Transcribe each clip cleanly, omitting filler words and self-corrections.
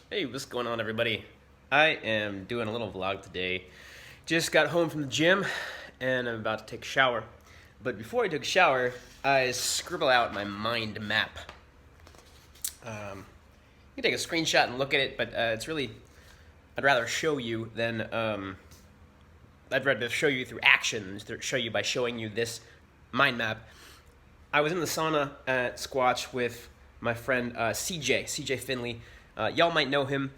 Hey, what's going on, everybody? I am doing a little vlog today. Just got home from the gym and I'm about to take a shower. But before I took a shower, I scribble out my mind map. You can take a screenshot and look at it, but it's really, I'd rather show you than, I'd rather show you through actions, show you by showing you this mind map. I was in the sauna at Squatch with my friend CJ Finley. Y'all might know him.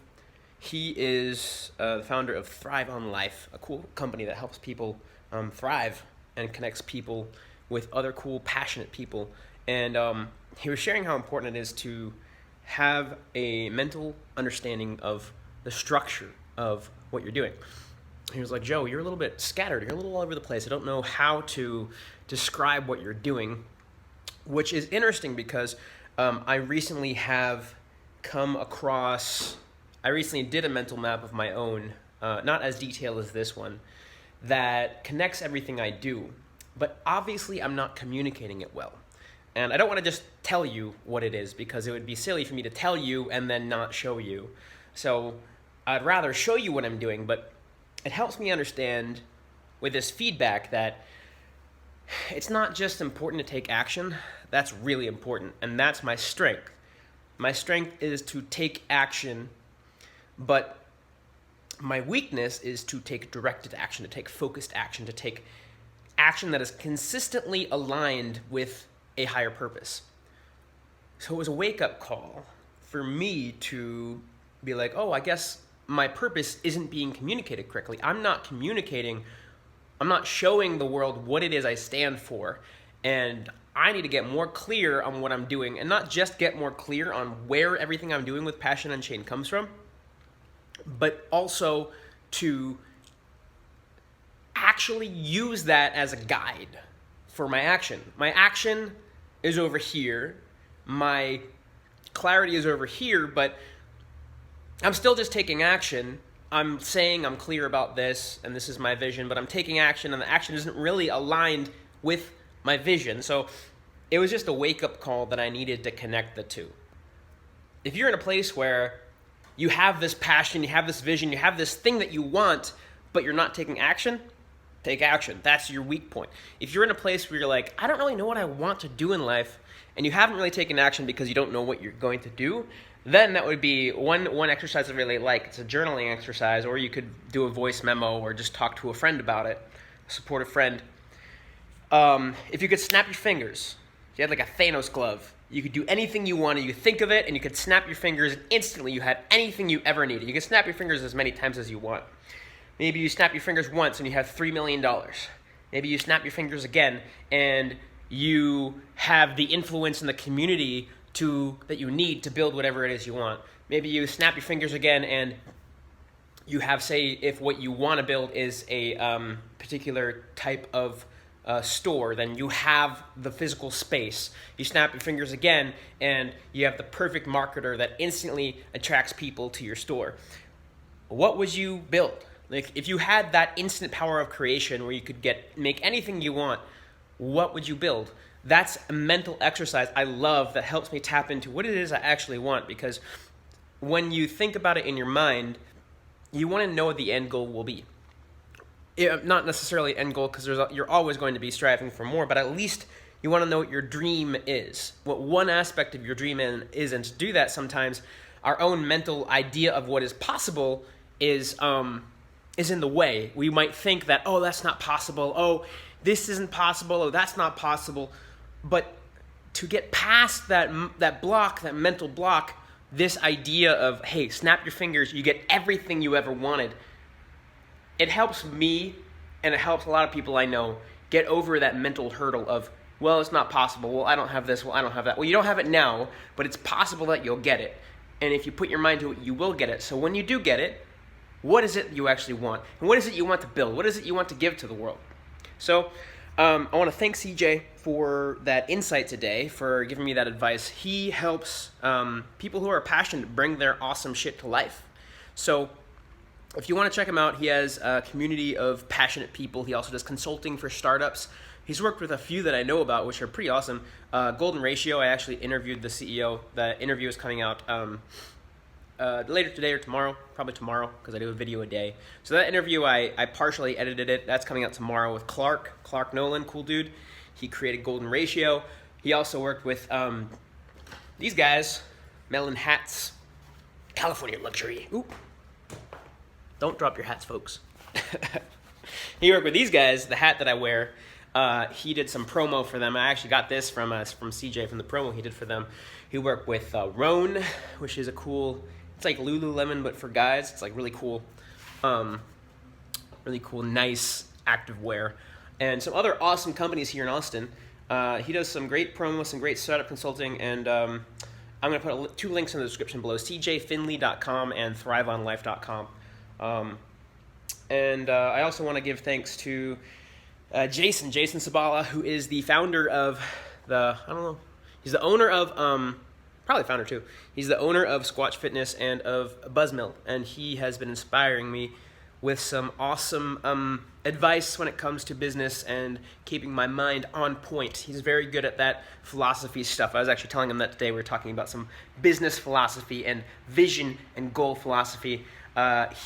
He is the founder of Thrive on Life, a cool company that helps people thrive and connects people with other cool, passionate people. And he was sharing how important it is to have a mental understanding of the structure of what you're doing. He was like, Joe, you're a little bit scattered. You're a little all over the place. I don't know how to describe what you're doing, which is interesting because I recently did a mental map of my own, not as detailed as this one, that connects everything I do. But obviously I'm not communicating it well. And I don't want to just tell you what it is because it would be silly for me to tell you and then not show you. So I'd rather show you what I'm doing, but it helps me understand with this feedback that it's not just important to take action. That's really important, and that's my strength. My strength is to take action, but my weakness is to take directed action, to take focused action, to take action that is consistently aligned with a higher purpose. So it was a wake-up call for me to be like, oh, I guess my purpose isn't being communicated correctly. I'm not communicating, I'm not showing the world what it is I stand for, and I need to get more clear on what I'm doing, and not just get more clear on where everything I'm doing with Passion Unchained comes from, but also to actually use that as a guide for my action. My action is over here, my clarity is over here, but I'm still just taking action. I'm saying I'm clear about this, and this is my vision, but I'm taking action, and the action isn't really aligned with my vision. So it was just a wake-up call that I needed to connect the two. If you're in a place where you have this passion, you have this vision, you have this thing that you want, but you're not taking action, take action. That's your weak point. If you're in a place where you're like, I don't really know what I want to do in life, and you haven't really taken action because you don't know what you're going to do, then that would be one exercise I really like. It's a journaling exercise, or you could do a voice memo or just talk to a friend about it, support a friend. If you could snap your fingers, if you had like a Thanos glove, you could do anything you wanted. You could think of it, and you could snap your fingers, and instantly you had anything you ever needed. You can snap your fingers as many times as you want. Maybe you snap your fingers once, and you have $3 million. Maybe you snap your fingers again, and you have the influence in the community that you need to build whatever it is you want. Maybe you snap your fingers again, and you have, say, if what you want to build is a particular type of store, then you have the physical space. You snap your fingers again, and you have the perfect marketer that instantly attracts people to your store. What would you build? Like, if you had that instant power of creation where you could make anything you want, what would you build? That's a mental exercise I love that helps me tap into what it is I actually want, because when you think about it in your mind, you want to know what the end goal will be. Not necessarily end goal, because you're always going to be striving for more, but at least you want to know what your dream is, what one aspect of your dream is, and to do that sometimes our own mental idea of what is possible is in the way. We might think that, oh, that's not possible, oh, this isn't possible, oh, that's not possible. But to get past that mental block, this idea of, hey, snap your fingers, you get everything you ever wanted, it helps me, and it helps a lot of people I know get over that mental hurdle of, well, it's not possible, well, I don't have this, well, I don't have that. Well, you don't have it now, but it's possible that you'll get it. And if you put your mind to it, you will get it. So when you do get it, what is it you actually want? And what is it you want to build? What is it you want to give to the world? So I want to thank CJ for that insight today, for giving me that advice. He helps people who are passionate bring their awesome shit to life. So if you want to check him out, he has a community of passionate people. He also does consulting for startups. He's worked with a few that I know about, which are pretty awesome. Golden Ratio, I actually interviewed the CEO. The interview is coming out later today or tomorrow, probably tomorrow, because I do a video a day. So that interview, I partially edited it. That's coming out tomorrow with Clark Nolan, cool dude. He created Golden Ratio. He also worked with these guys, Melon Hats, California Luxury. Ooh. Don't drop your hats, folks. He worked with these guys, the hat that I wear. He did some promo for them. I actually got this from CJ from the promo he did for them. He worked with Roan, which is a cool, it's like Lululemon but for guys. It's like really cool, nice active wear. And some other awesome companies here in Austin. He does some great promo, some great startup consulting, and I'm going to put 2 links in the description below, cjfinley.com and thriveonlife.com. And I also want to give thanks to Jason Sabala, who is the founder of he's the owner of, probably founder too, he's the owner of Squatch Fitness and of Buzzmill, and he has been inspiring me with some awesome advice when it comes to business and keeping my mind on point. He's very good at that philosophy stuff. I was actually telling him that today. We were talking about some business philosophy and vision and goal philosophy.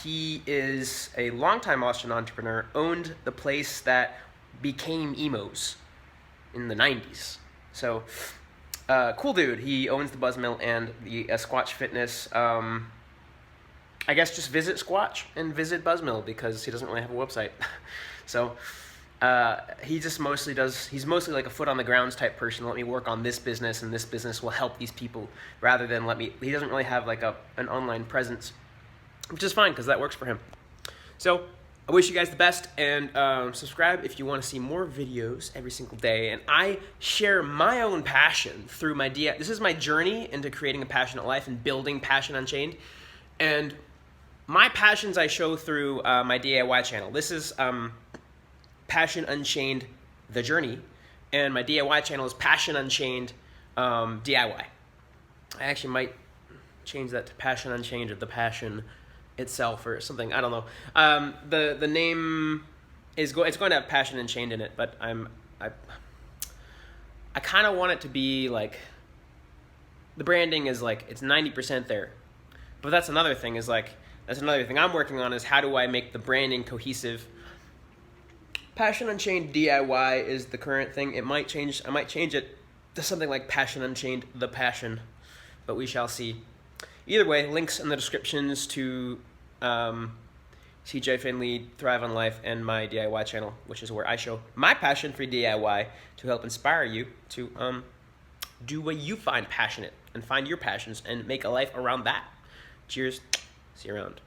He is a longtime Austin entrepreneur, owned the place that became Emo's in the 90s. So, cool dude. He owns the Buzzmill and the Squatch Fitness. I guess just visit Squatch and visit Buzzmill because he doesn't really have a website. So, he just he's mostly like a foot on the grounds type person. Let me work on this business and this business will help these people rather than he doesn't really have like an online presence, which is fine because that works for him. So, I wish you guys the best, and subscribe if you want to see more videos every single day. And I share my own passion through my DIY. This is my journey into creating a passionate life and building Passion Unchained. And my passions I show through my DIY channel. This is Passion Unchained, The Journey. And my DIY channel is Passion Unchained DIY. I actually might change that to Passion Unchained, or The Passion itself or something. I don't know. The name is it's going to have Passion Unchained in it, but I kind of want it to be like, the branding is like, it's 90% there. But that's another thing I'm working on, is how do I make the branding cohesive. Passion Unchained DIY is the current thing. It might change. I might change it to something like Passion Unchained The Passion, but we shall see. Either way, links in the descriptions to CJ Finley, Thrive on Life, and my DIY channel, which is where I show my passion for DIY to help inspire you to do what you find passionate and find your passions and make a life around that. Cheers. See you around.